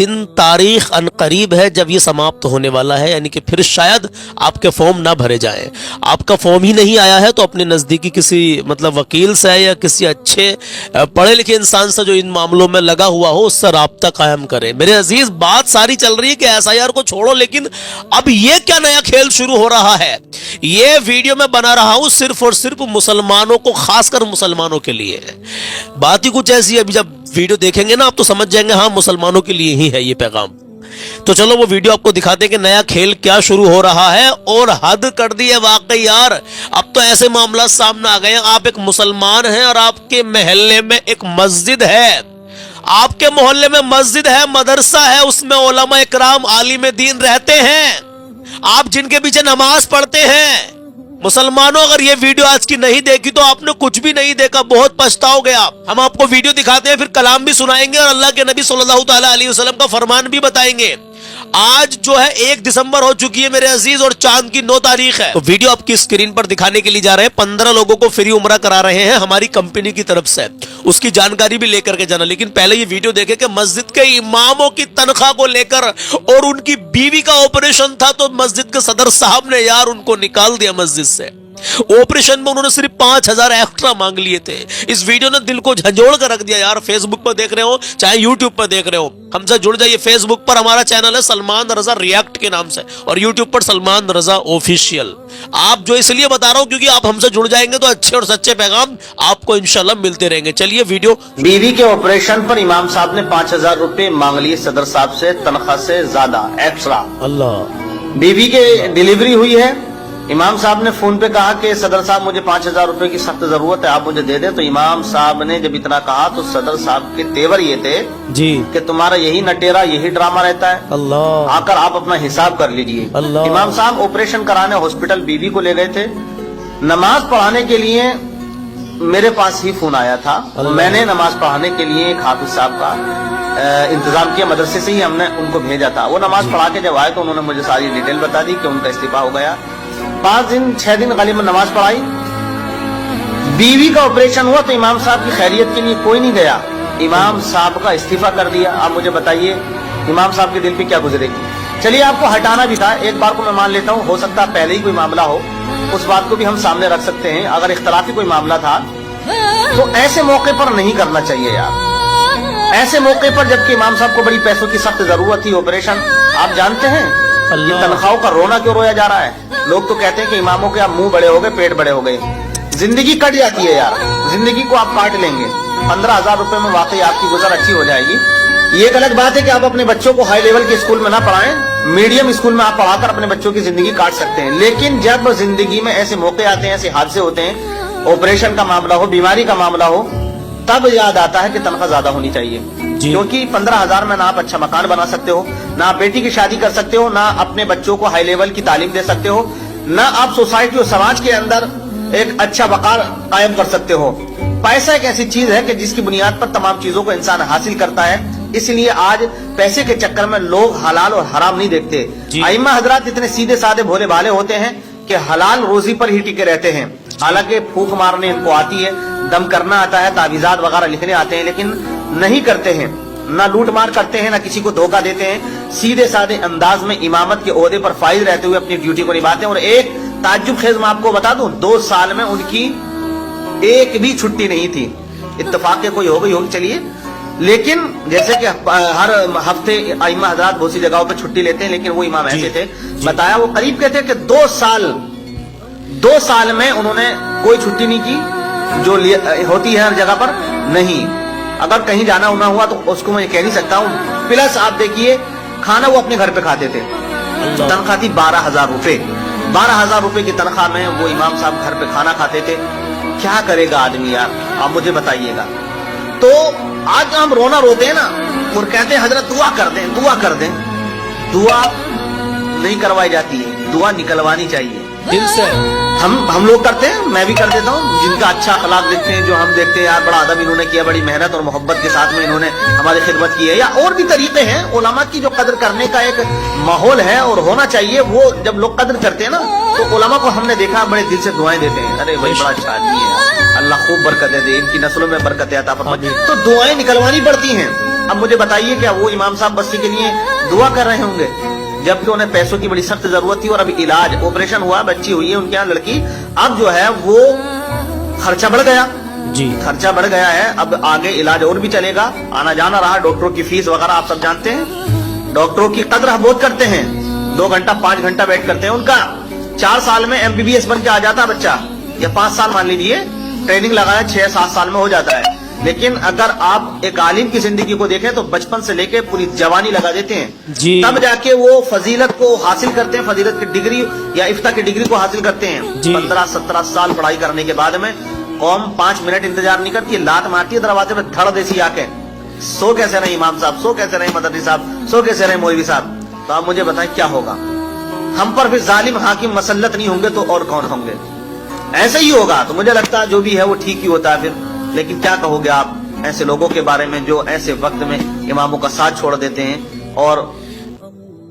दिन तारीख अनकरीब है जब ये समाप्त होने वाला है, यानी कि फिर शायद आपके फॉर्म ना भरे जाएं। आपका फॉर्म ही नहीं आया है तो अपने नज़दीकी किसी मतलब वकील से या किसी अच्छे पढ़े लिखे इंसान से जो इन मामलों में लगा हुआ हो उससे राब्ता कायम करें। मेरे अजीज, बात सारी चल रही है कि SIR को छोड़ो, लेकिन अब ये क्या नया खेल शुरू हो रहा है। ये वीडियो मैं बना रहा हूं सिर्फ और सिर्फ मुसलमानों को, खासकर मुसलमानों के लिए। बात ही कुछ ऐसी है, अभी जब वीडियो देखेंगे ना आप तो समझ जाएंगे हाँ मुसलमानों के लिए ही है ये पैगाम। तो चलो वो वीडियो आपको दिखाते हैं कि नया खेल क्या शुरू हो रहा है। और हद कर दी है वाकई यार, अब तो ऐसे मामला सामने आ गए हैं। आप एक मुसलमान हैं और आपके मोहल्ले में एक मस्जिद है, आपके मोहल्ले में मस्जिद है, मदरसा है, उसमें उलमा इकराम आलिम दीन रहते हैं, आप जिनके पीछे नमाज पढ़ते हैं। मुसलमानों, अगर ये वीडियो आज की नहीं देखी तो आपने कुछ भी नहीं देखा, बहुत पछताओगे आप। हम आपको वीडियो दिखाते हैं, फिर कलाम भी सुनाएंगे और अल्लाह के नबी सल्लल्लाहु ताला अलैहि वसल्लम का फरमान भी बताएंगे। आज जो है 1 दिसंबर हो चुकी है मेरे अजीज और चांद की 9 तारीख है। तो वीडियो आपकी स्क्रीन पर दिखाने के लिए जा रहे हैं। 15 लोगों को फ्री उम्रा करा रहे हैं हमारी कंपनी की तरफ से, उसकी जानकारी भी लेकर के जाना। लेकिन पहले ये वीडियो देखे कि मस्जिद के इमामों की तनख्वाह को लेकर और उनकी बीवी का ऑपरेशन था तो मस्जिद के सदर साहब ने यार उनको निकाल दिया मस्जिद से। ऑपरेशन में उन्होंने सिर्फ 5,000 एक्स्ट्रा मांग लिए थे। इस वीडियो ने दिल को झंझोड़ कर रख दिया यार। फेसबुक पर देख रहे हो चाहे यूट्यूब पर देख रहे हो, हमसे जुड़ जाइए। फेसबुक पर हमारा चैनल है सलमान रजा रिएक्ट के नाम से और यूट्यूब पर सलमान रजा ऑफिशियल। आप जो इसलिए बता रहा हूं क्योंकि आप हमसे जुड़ जाएंगे तो अच्छे और सच्चे पैगाम आपको इंशाल्लाह मिलते रहेंगे। चलिए वीडियो। बीवी के ऑपरेशन पर इमाम साहब ने 5,000 रुपए मांग लिए सदर साहब से, तनख्वाह से ज्यादा एक्स्ट्रा। अल्लाह। बीवी के डिलीवरी हुई है, इमाम साहब ने फोन पे कहा कि सदर साहब मुझे 5,000 रुपए की सख्त जरूरत है, आप मुझे दे दें। तो इमाम साहब ने जब इतना कहा तो सदर साहब के तेवर ये थे जी कि तुम्हारा यही नटेरा, यही ड्रामा रहता है, अल्लाह, आकर आप अपना हिसाब कर लीजिए। अल्लाह। इमाम साहब ऑपरेशन कराने हॉस्पिटल बीवी को ले गए थे। नमाज पढ़ाने के लिए मेरे पास ही फोन आया था, मैंने नमाज पढ़ाने के लिए एक हाफिज साहब का इंतजाम किया, मदरसे से ही हमने उनको भेजा था। वो नमाज पढ़ा के जब आए तो उन्होंने मुझे सारी डिटेल बता दी कि उनका इस्तीफा हो गया। 5 दिन 6 दिन गलीबन नमाज पढ़ाई। बीवी का ऑपरेशन हुआ तो इमाम साहब की खैरियत के लिए कोई नहीं गया, इमाम साहब का इस्तीफा कर दिया। आप मुझे बताइए इमाम साहब के दिल पे क्या गुजरेगी। चलिए आपको हटाना भी था, एक बार को मैं मान लेता हूँ, हो सकता है पहले ही कोई मामला हो, उस बात को भी हम सामने रख सकते हैं। अगर इख्तलाफी कोई मामला था तो ऐसे मौके पर नहीं करना चाहिए यार। ऐसे मौके पर जबकि इमाम साहब को बड़ी पैसों की सख्त जरूरत थी, ऑपरेशन, आप जानते हैं ये तनख्वाहों का रोना क्यों रोया जा रहा है। लोग तो कहते हैं कि इमामों के आप मुंह बड़े हो गए, पेट बड़े हो गए। जिंदगी कट जाती है यार, जिंदगी को आप काट लेंगे। 15,000 रुपए में वाकई आपकी गुजर अच्छी हो जाएगी। ये एक अलग बात है कि आप अपने बच्चों को हाई लेवल के स्कूल में ना पढ़ाएं, मीडियम स्कूल में आप पढ़ाकर अपने बच्चों की जिंदगी काट सकते हैं। लेकिन जब जिंदगी में ऐसे मौके आते हैं, ऐसे हादसे होते हैं, ऑपरेशन का मामला हो, बीमारी का मामला हो, तब याद आता है कि तनख्वाह ज्यादा होनी चाहिए। क्योंकि 15,000 में ना आप अच्छा मकान बना सकते हो, ना आप बेटी की शादी कर सकते हो, ना अपने बच्चों को हाई लेवल की तालीम दे सकते हो, ना आप सोसाइटी और समाज के अंदर एक अच्छा वकार कायम कर सकते हो। पैसा एक ऐसी चीज है कि जिसकी बुनियाद पर तमाम चीजों को इंसान हासिल करता है। इसलिए आज पैसे के चक्कर में लोग हलाल और हराम नहीं देखते। आइम्मा हजरात इतने सीधे साधे भोले भाले होते हैं कि हलाल रोजी पर ही टिके रहते हैं। हालांकि फूंक मारने इनको आती है, दम करना आता है, तावीज़ात वगैरह लिखने आते हैं, लेकिन नहीं करते हैं, ना लूट मार करते हैं, ना किसी को धोखा देते हैं। सीधे साधे अंदाज में इमामत के ओहदे पर फाइज रहते हुए अपनी ड्यूटी को निभाते हैं। और एक ताज्जुब खेज मैं आपको बता दूं, 2 साल में उनकी एक भी छुट्टी नहीं थी। इत्तेफाक के कोई हो गई होगी चलिए, लेकिन जैसे कि हर हफ्ते इमाम हजरात बहुत सी जगहों पे छुट्टी लेते हैं, लेकिन वो इमाम ऐसे थे, बताया वो करीब कहते हैं कि 2 साल में उन्होंने कोई छुट्टी नहीं की जो होती है हर जगह पर। नहीं, अगर कहीं जाना होना हुआ तो उसको मैं कह नहीं सकता हूँ। प्लस आप देखिए खाना वो अपने घर पे खाते थे। तनख्वाह थी 12,000 रुपए। 12,000 रुपए की तनख्वाह में वो इमाम साहब घर पे खाना खाते थे। क्या करेगा आदमी यार, आप मुझे बताइएगा। तो आज हम रोना रोते हैं ना और कहते हैं हजरत दुआ कर दें, दुआ कर दें। दुआ नहीं करवाई जाती है, दुआ निकलवानी चाहिए दिल से। हम लोग करते हैं, मैं भी कर देता हूँ। जिनका अच्छा अखलाक देखते हैं, जो हम देखते हैं यार बड़ा अदब इन्होंने किया, बड़ी मेहनत और मोहब्बत के साथ में इन्होंने हमारी खिदमत की है, या और भी तरीके हैं। उलमा की जो कदर करने का एक माहौल है और होना चाहिए, वो जब लोग कदर करते हैं ना तो उलमा को हमने देखा बड़े दिल से दुआएं देते हैं। अरे भाई बड़ा अच्छा आदमी है, अल्लाह खूब बरकत दे, इनकी नस्लों में बरकत अता फरमाए। तो दुआएं निकलवानी पड़ती हैं। اب مجھے بتائیے کیا وہ امام صاحب بچے کے لیے دعا کر رہے ہوں گے جبکہ انہیں پیسوں کی بڑی سخت ضرورت تھی اور ابھی علاج آپریشن ہوا, بچی ہوئی ہے ان کے یہاں لڑکی, اب جو ہے وہ خرچہ بڑھ گیا, جی خرچہ بڑھ گیا ہے, اب آگے علاج اور بھی چلے گا, آنا جانا رہا, ڈاکٹروں کی فیس وغیرہ آپ سب جانتے ہیں, ڈاکٹروں کی قدر بہت کرتے ہیں, 2 گھنٹہ 5 گھنٹہ ویٹ کرتے ہیں, ان کا 4 سال میں MBBS بن کے آ جاتا ہے بچہ, یا 5 سال مان لیجیے ٹریننگ لگایا 6-7 سال میں ہو جاتا ہے. لیکن اگر آپ ایک عالم کی زندگی کو دیکھیں تو بچپن سے لے کے پوری جوانی لگا دیتے ہیں, جی تب جا کے وہ فضیلت کو حاصل کرتے ہیں, فضیلت کی ڈگری یا افتاء کی ڈگری کو حاصل کرتے ہیں. 15-17 سال پڑھائی کرنے کے بعد میں قوم 5 منٹ انتظار نہیں کرتی, لات مارتی ہے دروازے پہ دھڑ دیسی آ کے, سو کیسے رہے امام صاحب, سو کیسے رہے مدنی صاحب, سو کیسے رہے مولوی صاحب. تو آپ مجھے بتائیں کیا ہوگا, ہم پر بھی ظالم حاکم مسلط نہیں ہوں گے تو اور کون ہوں گے؟ ایسے ہی ہوگا. تو مجھے لگتا ہے جو بھی ہے وہ ٹھیک ہی ہوتا ہے پھر. لیکن کیا کہو گے آپ ایسے لوگوں کے بارے میں جو ایسے وقت میں اماموں کا ساتھ چھوڑ دیتے ہیں؟ اور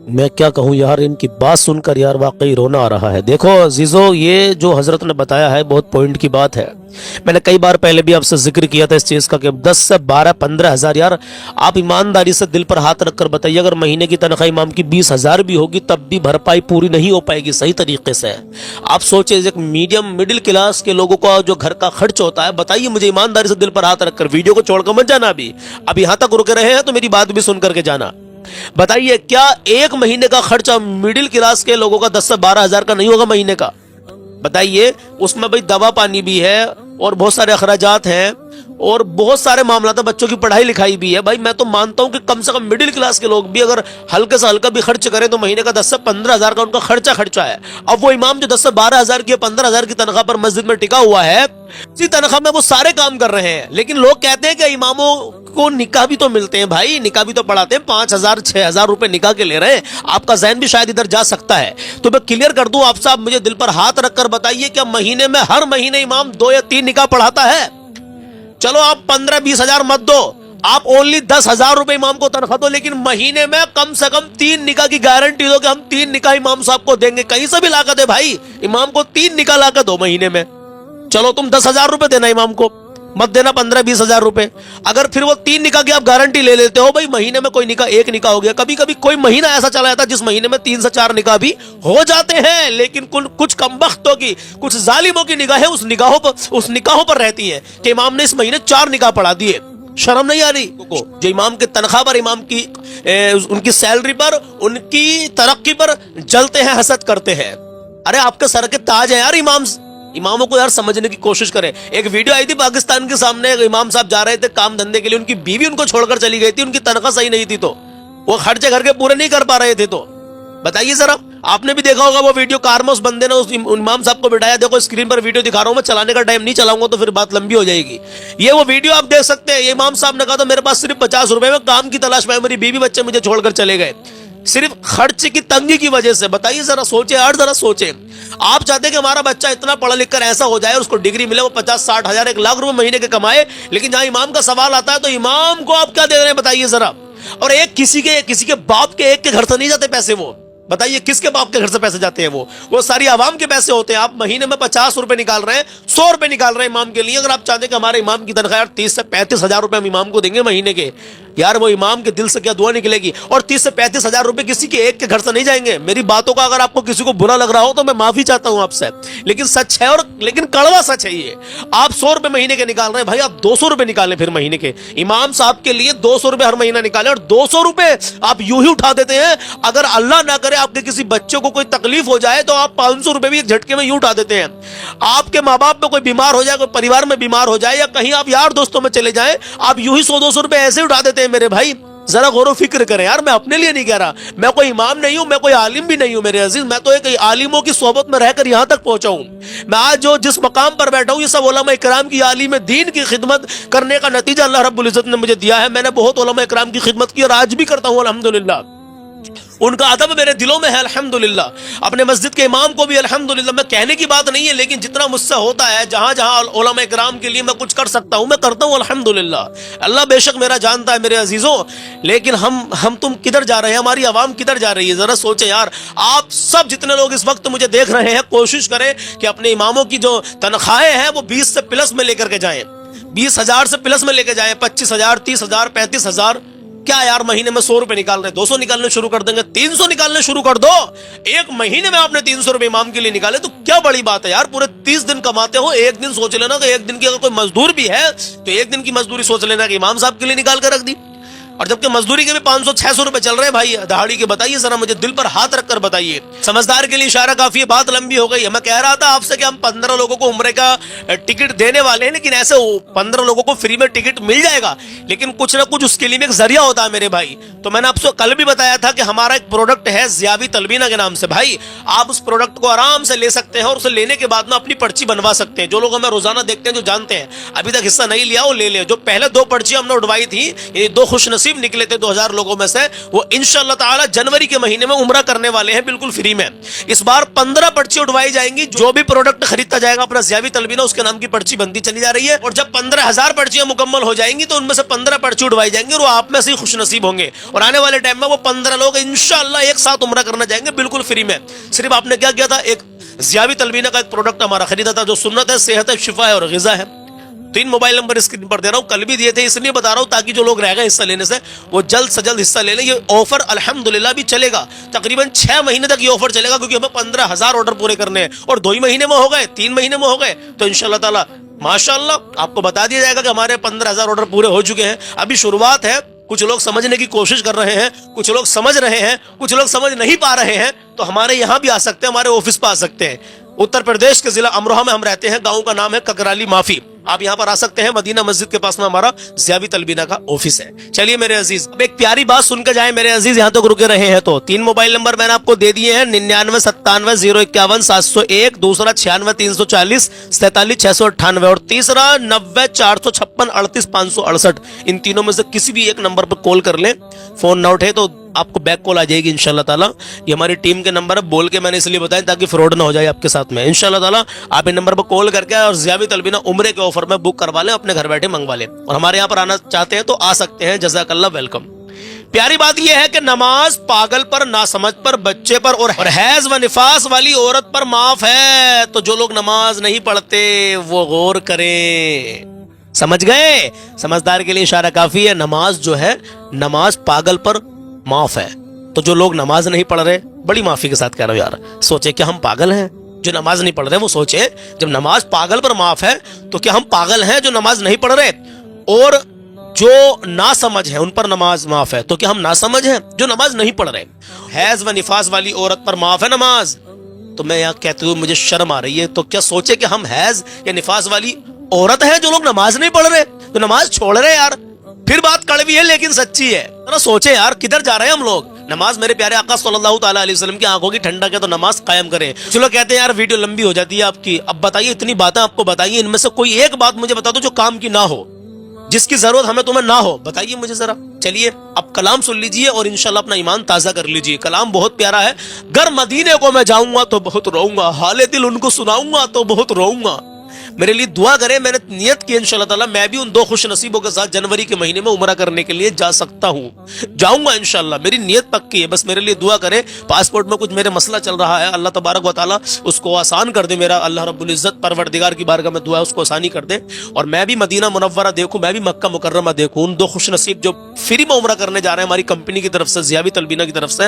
میں کیا کہوں یار, ان کی بات سن کر یار واقعی رونا آ رہا ہے. دیکھو عزیزو, یہ جو حضرت نے بتایا ہے بہت پوائنٹ کی بات ہے. میں نے کئی بار پہلے بھی آپ سے ذکر کیا تھا اس چیز کا کہ 10 سے 12-15 ہزار, یار آپ ایمانداری سے دل پر ہاتھ رکھ کر بتائیے, اگر مہینے کی تنخواہ امام کی 20 ہزار بھی ہوگی تب بھی بھرپائی پوری نہیں ہو پائے گی صحیح طریقے سے. آپ سوچیں ایک میڈیم مڈل کلاس کے لوگوں کا جو گھر کا خرچ ہوتا ہے, بتائیے مجھے ایمانداری سے دل پر ہاتھ رکھ کر, ویڈیو کو چھوڑ کر مت جانا, اب یہاں تک رکے رہے ہیں تو میری بات بھی سن کر کے جانا. بتائیے کیا ایک مہینے کا خرچہ مڈل کلاس کے لوگوں کا 10 سے 12 ہزار کا نہیں ہوگا مہینے کا؟ بتائیے اس میں بھائی دوا پانی بھی ہے اور بہت سارے اخراجات ہیں اور بہت سارے معاملات ہیں, بچوں کی پڑھائی لکھائی بھی ہے. بھائی میں تو مانتا ہوں کہ کم سے کم مڈل کلاس کے لوگ بھی اگر ہلکے سے ہلکا بھی خرچ کریں تو مہینے کا 10 سے 15 ہزار کا ان کا خرچہ ہے. اب وہ امام جو 10 سے 12 ہزار کی 15 ہزار کی تنخواہ پر مسجد میں ٹکا ہوا ہے, اسی تنخواہ میں وہ سارے کام کر رہے ہیں, لیکن لوگ کہتے ہیں کہ اماموں کو نکاح بھی تو ملتے ہیں. بھائی نکاح بھی تو پڑھاتے ہیں, 5,000-6,000 روپے نکاح کے لے رہے ہیں. آپ کا ذہن بھی شاید ادھر جا سکتا ہے. تو میں کلیئر کر دوں آپ صاحب, مجھے دل پر ہاتھ رکھ کر بتائیے کہ مہینے میں ہر مہینے امام 2 یا 3 نکاح پڑھاتا ہے؟ چلو آپ 15-20 ہزار مت دو, آپ اونلی 10,000 روپے امام کو تنخواہ دو, لیکن مہینے میں کم سے کم 3 نکاح کی گارنٹی دو کہ ہم 3 نکاح امام صاحب کو دیں گے. کہیں سے بھی لا کر دے بھائی, امام کو 3 نکاح لا کر دو مہینے میں. چلو تم 10,000 روپے دینا امام کو, مت دینا 15-20 ہزار روپے. اگر پھر وہ 3 نکاح کی آپ گارنٹی لے لیتے ہو, بھائی مہینے میں کوئی نکاح 1 نکاح ہو گیا, کبھی کبھی کوئی مہینہ ایسا چلا جاتا ہے جس مہینے میں 3 سے 4 نکاح بھی ہو جاتے ہیں, لیکن کچھ کمبختوں کی, کچھ ظالموں کی نگاہیں اس نکاحوں پر رہتی ہیں کہ امام نے اس مہینے 4 نکاح پڑھا دیے. شرم نہیں آ رہی جو امام کے تنخواہ پر, امام کی ان کی سیلری پر, ان کی ترقی پر جلتے ہیں, حسد کرتے ہیں؟ ارے آپ کے سر کے تاج ہے یار اماموں کو یار سمجھنے کی کوشش کریں. ایک ویڈیو آئی تھی پاکستان کے سامنے, امام صاحب جا رہے تھے کام دھندے کے لیے, ان کی بیوی ان کو چھوڑ کر چلی گئی تھی, ان کی تنخواہ صحیح نہیں تھی تو وہ خرچے گھر کے پورے نہیں کر پا رہے تھے. تو بتائیے ذرا, آپ نے بھی دیکھا ہوگا وہ ویڈیو, کار میں اس بندے نے اس امام صاحب کو بٹھایا, دیکھو اسکرین پر ویڈیو دکھا رہا ہوں میں, چلانے کا ٹائم نہیں چلاؤں گا تو پھر بات لمبی ہو جائے گی. یہ وہ ویڈیو آپ دیکھ سکتے ہیں. یہ امام صاحب نے کہا تھا میرے پاس صرف 50 روپے میں کام کی تلاش میں, میری بیوی بچے مجھے چھوڑ کر چلے گئے صرف خرچ کی تنگی کی وجہ سے. بتائیے ذرا, سوچیں یار, ذرا سوچیں. آپ چاہتے ہیں کہ ہمارا بچہ اتنا پڑھا لکھ کر ایسا ہو جائے, اس کو ڈگری ملے, وہ 50-60 ہزار 1 لاکھ روپے مہینے کے کمائے, لیکن جہاں امام کا سوال آتا ہے تو امام کو آپ کیا دے رہے ہیں بتائیے ذرا. اور کسی کے باپ کے ایک کے گھر سے نہیں جاتے پیسے. وہ بتائیے کس کے باپ کے گھر سے پیسے جاتے ہیں؟ وہ ساری عوام کے پیسے ہوتے ہیں. آپ مہینے میں 50 روپے نکال رہے ہیں, 100 روپے نکال رہے ہیں امام کے لیے. اگر آپ چاہتے ہیں کہ ہمارے امام کی تنخواہ 30 سے 35 ہزار روپے ہم امام کو دیں گے مہینے کے, یار وہ امام کے دل سے کیا دعا نکلے گی. اور 30 سے 35 ہزار روپے کسی کے ایک کے گھر سے نہیں جائیں گے. میری باتوں کا اگر آپ کو کسی کو برا لگ رہا ہو تو میں معافی چاہتا ہوں آپ سے, لیکن سچ ہے, اور لیکن کڑوا سچ ہے یہ. آپ 100 روپے مہینے کے نکال رہے ہیں, بھائی آپ 200 روپے نکالیں پھر مہینے کے. امام صاحب کے لیے 200 روپے ہر مہینہ نکالیں, اور 200 روپے آپ یوں ہی اٹھا دیتے ہیں. اگر اللہ نہ کرے آپ کے کسی بچے کو کوئی تکلیف ہو جائے تو آپ 500 روپے بھی ایک جھٹکے میں یوں اٹھا دیتے ہیں. آپ کے ماں باپ میں کوئی بیمار ہو جائے, کوئی پریوار میں بیمار ہو جائے, یا کہیں آپ یار دوستوں میں چلے جائیں, آپ یوں ہی 100-200 روپے ایسے اٹھا دیتے ہیں. میرے بھائی ذرا غور و فکر کریں یار. میں اپنے لیے نہیں کہہ رہا, میں کوئی امام نہیں ہوں, میں کوئی عالم بھی نہیں ہوں میرے عزیز. میں تو ایک عالموں کی صحبت میں رہ کر یہاں تک پہنچا ہوں. میں آج جس مقام پر بیٹھا ہوں, یہ سب علماء اکرام کی, عالم دین کی خدمت کرنے کا نتیجہ اللہ رب العزت نے مجھے دیا ہے. میں نے بہت علماء اکرام کی خدمت کی اور آج بھی کرتا ہوں الحمدللہ. ان کا ادب میرے دلوں میں ہے الحمدللہ. اپنے مسجد کے امام کو بھی الحمدللہ, میں کہنے کی بات نہیں ہے, لیکن جتنا مجھ سے ہوتا ہے, جہاں جہاں علماء کرام کے لیے میں کچھ کر سکتا ہوں میں کرتا ہوں الحمدللہ. اللہ بے شک میرا جانتا ہے میرے عزیزوں. لیکن ہم تم کدھر جا رہے ہیں, ہماری عوام کدھر جا رہی ہے, ذرا سوچیں یار. آپ سب جتنے لوگ اس وقت مجھے دیکھ رہے ہیں, کوشش کریں کہ اپنے اماموں کی جو تنخواہیں ہیں وہ 20 سے پلس میں لے کر کے جائیں, 20 ہزار سے پلس میں لے کے جائیں, 25 ہزار, 30 ہزار, 35 ہزار. क्या यार महीने में 100 रुपए निकाल रहे, 200 निकालने शुरू कर देंगे, 300 निकालने शुरू कर दो। एक महीने में आपने 300 रुपए इमाम के लिए निकाले तो क्या बड़ी बात है यार। पूरे 30 दिन कमाते हो, एक दिन सोच लेना कि एक दिन की अगर कोई मजदूर भी है तो एक दिन की मजदूरी सोच लेना कि इमाम साहब के लिए निकाल कर रख दी। और जबकि मजदूरी के भी 500-600 रुपए चल रहे हैं भाई दहाड़ी के। बताइए जरा, मुझे दिल पर हाथ रखकर बताइए। समझदार के लिए इशारा काफी है, बात लंबी हो गई है। मैं कह रहा था आपसे कि हम 15 लोगों को उम्रे का टिकट देने वाले हैं, लेकिन ऐसे 15 लोगों को फ्री में टिकट मिल जाएगा, लेकिन कुछ ना कुछ उसके लिए एक जरिया होता है मेरे भाई। तो मैंने आपसे कल भी बताया था कि हमारा एक प्रोडक्ट है ज़ियाबी तलबीना के नाम से। भाई आप उस प्रोडक्ट को आराम से ले सकते हैं और उसे लेने के बाद में अपनी पर्ची बनवा सकते हैं। जो लोग हमें रोजाना देखते हैं, जो जानते हैं, अभी तक हिस्सा नहीं लिया वो ले ले। जो पहले 2 पर्चियां हमने उठवाई थी, ये 2 खुशनसीब निकले थे 2000 लोगों में से, वो इंशाअल्लाह ताला जनवरी के महीने में उम्रा करने वाले हैं बिल्कुल फ्री में। इस बार 15 पर्ची उठवाई जाएंगी। जो भी प्रोडक्ट खरीदता जाएगा अपना ज़ियाबी तलबीना, उसके नाम की पर्ची बनती चली जा रही है। और जब 15,000 पर्चियां मुकम्मल हो जाएंगी तो उनमें से 15 पर्ची उठवाई जाएंगी और वो आप में से ही खुशनसीब होंगे। और आने वाले टाइम में वो 15 लोग इंशाअल्लाह एक साथ उम्रा करने जाएंगे बिल्कुल फ्री में। सिर्फ आपने क्या किया था, एक ज़ियाबी तलबीना का एक प्रोडक्ट हमारा खरीदा था, जो सुन्नत है, सेहत है, शिफा है और ग़िज़ा है। 3 मोबाइल नंबर स्क्रीन पर दे रहा हूं, कल भी दिए थे, इसलिए बता रहा हूं ताकि जो लोग रह गए हिस्सा लेने से वो जल्द से जल्द हिस्सा ले लें। ये ऑफर अल्हम्दुलिल्लाह भी चलेगा, तकरीबन 6 महीने तक ये ऑफर चलेगा, क्योंकि हमें 15,000 ऑर्डर पूरे करने हैं। और 2 ही महीने में हो गए, 3 महीने में हो गए, तो इंशाअल्लाह ताला माशाअल्लाह आपको बता दिया जाएगा कि हमारे 15,000 ऑर्डर पूरे हो चुके हैं। अभी शुरुआत है, कुछ लोग समझने की कोशिश कर रहे हैं, कुछ लोग समझ रहे हैं, कुछ लोग समझ नहीं पा रहे हैं, तो हमारे यहाँ भी आ सकते हैं, हमारे ऑफिस पर आ सकते हैं। उत्तर प्रदेश के जिला अमरोहा में हम रहते हैं, गांव का नाम है ककराली माफी। आप यहाँ पर आ सकते हैं, मदीना मस्जिद के पास में हमारा ज़ियाबी तलबीना का ऑफिस है। चलिए मेरे अजीज, अब एक प्यारी बात सुनकर जाए मेरे अजीज, यहाँ तक रुके रहे हैं तो 3 मोबाइल नंबर मैंने आपको दे दिए हैं, 99 97 051 701, दूसरा 96 340 47 698 और तीसरा 90 456 38 568। इन तीनों में से किसी भी एक नंबर पर कॉल कर लें, फोन ना उठे तो आपको बैक कॉल आ जाएगी इंशाल्लाह ताला। ये हमारी टीम के नंबर है, बोल के मैंने इसलिए बताया ताकि फ्रॉड ना हो जाए आपके साथ में। इंशाल्लाह ताला आप इन नंबर पर कॉल करके और ज़ियाबी तलबीना उम्रे के ऑफर में बुक करवा लें, अपने घर बैठे मंगवा लें। और हमारे यहाँ पर आना चाहते हैं तो आ सकते हैं, जज़ाकल्लाह, वेलकम। प्यारी बात यह है कि नमाज पागल पर, नासमझ पर, बच्चे पर और हैज व निफास वाली औरत पर माफ है। तो जो लोग नमाज नहीं पढ़ते वो गौर करें। समझ गए? समझदार के लिए इशारा काफी है। नमाज जो है, नमाज पागल पर माफ है। तो जो लोग नमाज नहीं पढ़ रहे, बड़ी माफी के साथ कह रहा हूं यार, सोचे क्या हम पागल हैं जो नमाज नहीं पढ़ रहे? वो सोचे जब नमाज पागल पर माफ है तो क्या हम पागल हैं जो नमाज नहीं पढ़ रहे? और जो नासमझ है उन पर नमाज माफ है, तो क्या हम नासमझ हैं जो नमाज नहीं पढ़ रहे? हैज व निफास वाली औरत पर माफ है नमाज। तो मैं यहाँ कहते हुए मुझे शर्म आ रही है, तो क्या सोचे कि हम हैज या निफास वाली औरत है जो लोग नमाज नहीं पढ़ रहे, तो नमाज छोड़ रहे यार। फिर बात कड़वी है लेकिन सच्ची है। तो सोचे यार किधर जा रहे हैं हम लोग। नमाज मेरे प्यारे आका सल्लल्लाहु ताला अलैहि वसल्लम की आंखों की ठंडक है, तो नमाज कायम करें। चलो कहते हैं यार वीडियो लंबी हो जाती है आपकी। अब बताइए, इतनी बातें आपको बताइए, इनमें से कोई एक बात मुझे बता दो जो काम की ना हो, जिसकी जरूरत हमें तुम्हें ना हो, बताइए मुझे जरा। चलिए अब कलाम सुन लीजिए और इंशाल्लाह अपना ईमान ताजा कर लीजिए। कलाम बहुत प्यारा है। गर मदीने को मैं जाऊंगा तो बहुत रोऊंगा, हाले दिल उनको सुनाऊंगा तो बहुत रोऊंगा। मेरे लिए दुआ करें, मैंने नियत की इंशाल्लाह ताला मैं भी उन 2 खुश नसीबों के साथ जनवरी के महीने में उम्रा करने के लिए जा सकता हूँ, जाऊंगा इंशाल्लाह। मेरी नियत पक्की है, बस मेरे लिए दुआ करें। पासपोर्ट में कुछ मेरे मसला चल रहा है, अल्लाह तबारक व तआला उसको आसान कर दे। मेरा अल्लाह रब्बुल इज्जत परवरदिगार की बारगाह में दुआ है उसको आसानी कर दे, और मैं भी मदीना मुनव्वरा देखूं, मैं भी मक्का मुकर्रमा देखूं। उन 2 खुश नसीब जो फ्री में उम्रा करने जा रहे हैं हमारी कंपनी की तरफ से, ज़ियाबी तलबीना की तरफ से,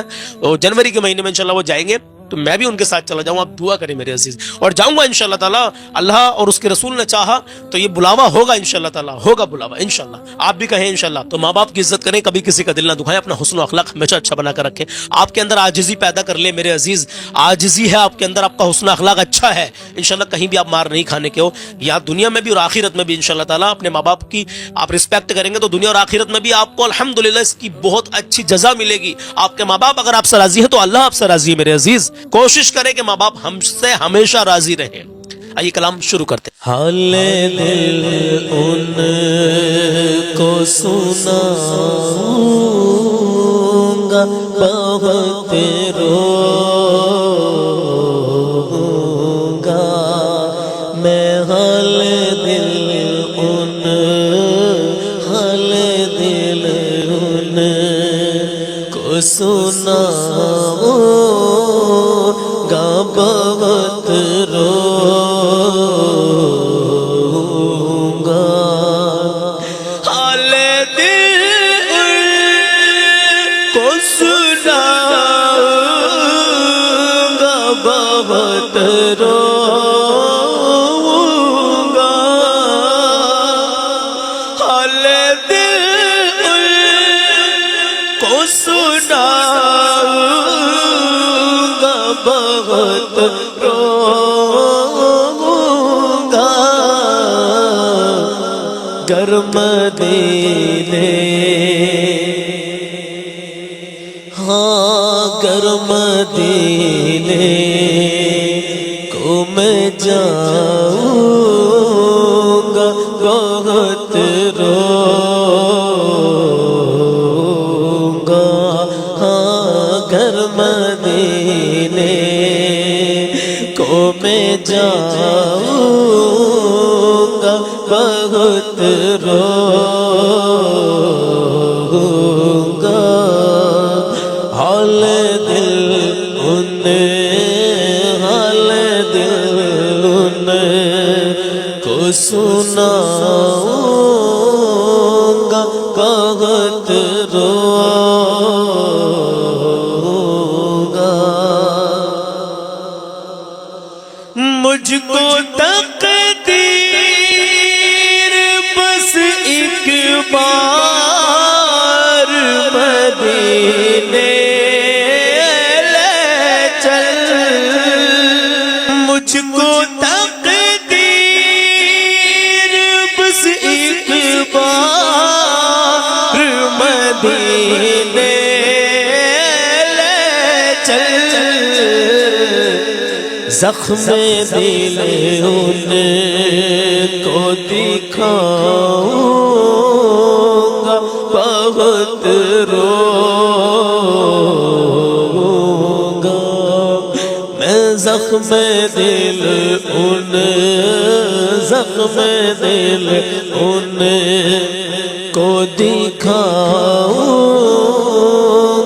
जनवरी के महीने में इंशाल्लाह वो जाएंगे, तो मैं भी उनके साथ चला जाऊं। आप दुआ करें मेरे अजीज, और जाऊंगा इंशाल्लाह ताला। अल्लाह और उसके रसूल ने चाहा तो ये बुलावा होगा इंशाल्लाह ताला, होगा बुलावा इंशाल्लाह। आप भी कहें इंशाल्लाह। तो माँ बाप की इज्जत करें, कभी किसी का दिल ना दुखाएं, अपना हुस्न अखलाक हमेशा अच्छा बना कर रखें। आपके अंदर आजिजी पैदा कर ले मेरे अजीज, आजिजी है आपके अंदर, आपका हुस्न अखलाक अच्छा है, इंशाल्लाह कहीं भी आप मार नहीं खाने के हो। यहाँ दुनिया में भी और आखिरत में भी इंशाल्लाह ताला अपने माँ बाप की आप रिस्पेक्ट करेंगे तो दुनिया और आखिरत में भी आपको अल्हम्दुलिल्लाह इसकी बहुत अच्छी जजा मिलेगी। आपके माँ बाप अगर आपसे राजी है तो अल्लाह आपसे राजी है मेरे अजीज। कोशिश करें माँ बाप हमसे हमेशा राजी रहे। आइए कलाम शुरू करते। हाले दिल उनको सुनाऊंगा, बहुत रोऊंगा मैं, हाले दिल उनको सुनाऊंगा, बहुत रोऊंगा। हाले दिल سناؤں گا بہت روؤں گا حال دل ان کو سناؤں گا بہت روؤں گا گر مدینے ہاں گر مدینے کو میں جاؤں گا بہت روؤں گا ہاں گر مدینے کو میں جاؤں گا بہت روؤں گا حال دل ان کو سناؤں گا بہت روؤں گا مجھ کو تقدیر بس ایک بار مدینے لے چل مجھ کو تقدیر بس ایک بار مدینے لے چل زخم دل ان کو دکھاؤں گا بہت روؤں گا میں زخم دل ان کو دکھاؤں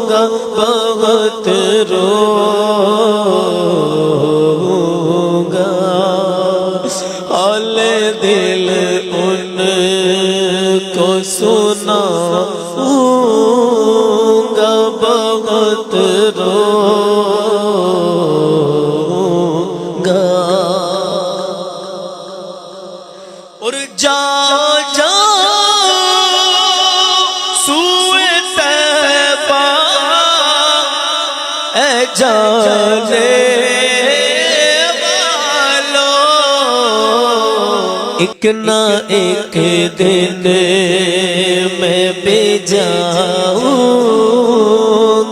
گا بہت روؤں گا حال دل ان کو سناؤں گا بہت روؤں گا اور جا سوئے طیبہ اے جانے ایک نہ ایک دن میں بھی جاؤں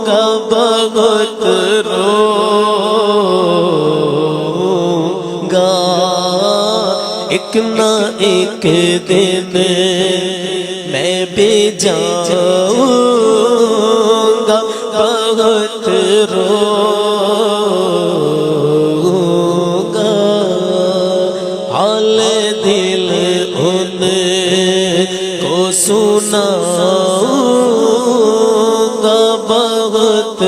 گا بہت روؤں گا ایک نہ ایک دن میں بھی جاؤں گا بہت روؤں گا حال دل ان کو سناؤں گا بہت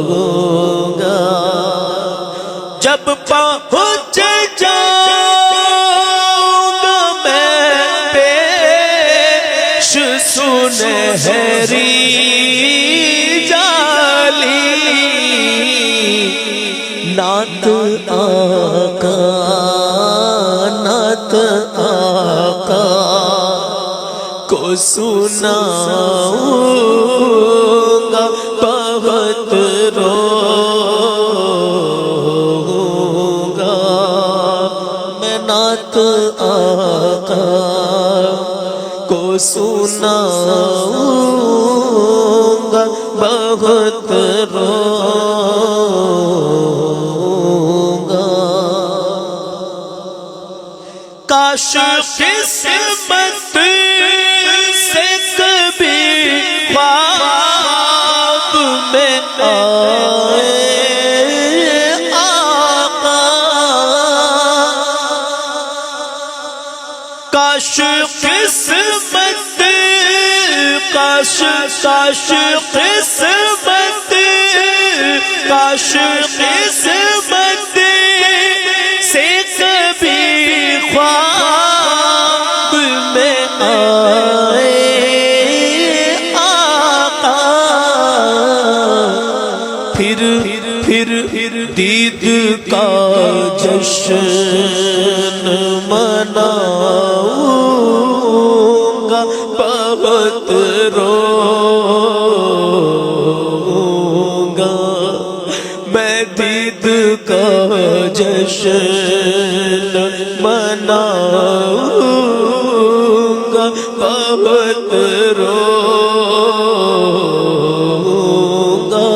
روؤں گا جب پہنچ جاؤں گا میں پیش سنہری جالی نعت آقا کو سناؤں گا بہت روؤں گا میں نعت آقا کو سناؤں گا بہت روؤں گا کاش قسمت سے کبھی خواب میں آئے آقا کاش قسمت کاش قسمت کاش قسمت سے کبھی خواب میں آئے آقا دید کا جشن مناؤں گا، بہت روؤں گا، میں دید کا جشن مناؤں گا، بہت روؤں گا،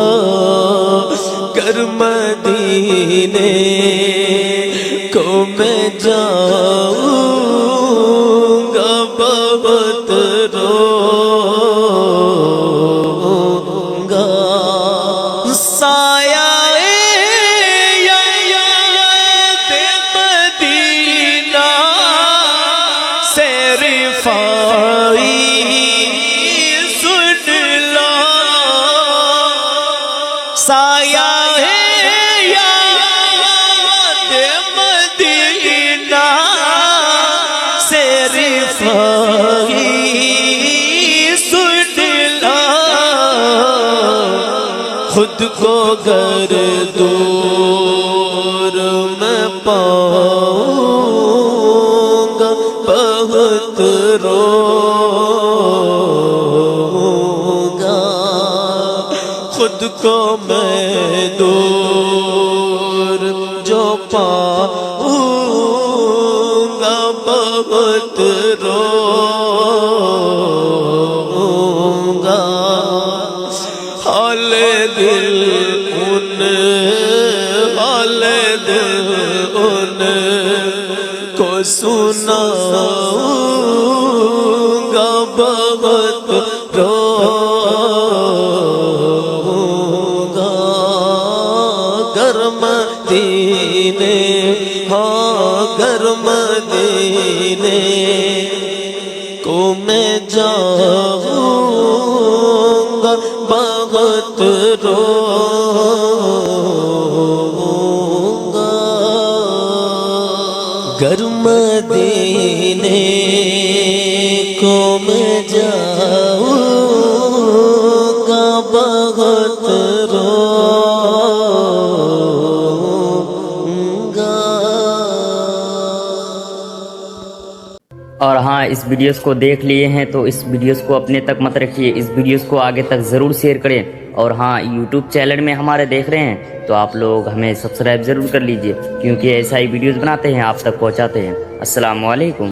گر مدینے کو میں جاؤں گا، بہت روؤں گا، سایہ یاد مدینہ سے رفاعی سن لو، سایہ یاد مدینہ سے رفاعی سن لو، خود کو گر دور میں پاؤں گا، بہت روؤں گا، خود کو میں دور جو پاؤں گا، بہت روؤں گا، حال دل ان کو سناؤں گا، بہت روؤں گا، گر مدینے ہاں گر مدینے کو میں جاؤں گا، بہت روؤں گا، گر مدینے کو میں جاؤں گا، بہت روؤں گا۔ اور ہاں، اس ویڈیوز کو دیکھ لیے ہیں تو اس ویڈیوز کو اپنے تک مت رکھیے، اس ویڈیوز کو آگے تک ضرور شیئر کریں، اور ہاں یوٹیوب چینل میں ہمارے دیکھ رہے ہیں تو آپ لوگ ہمیں سبسکرائب ضرور کر لیجئے، کیونکہ ایسا ہی ویڈیوز بناتے ہیں آپ تک پہنچاتے ہیں۔ السلام علیکم۔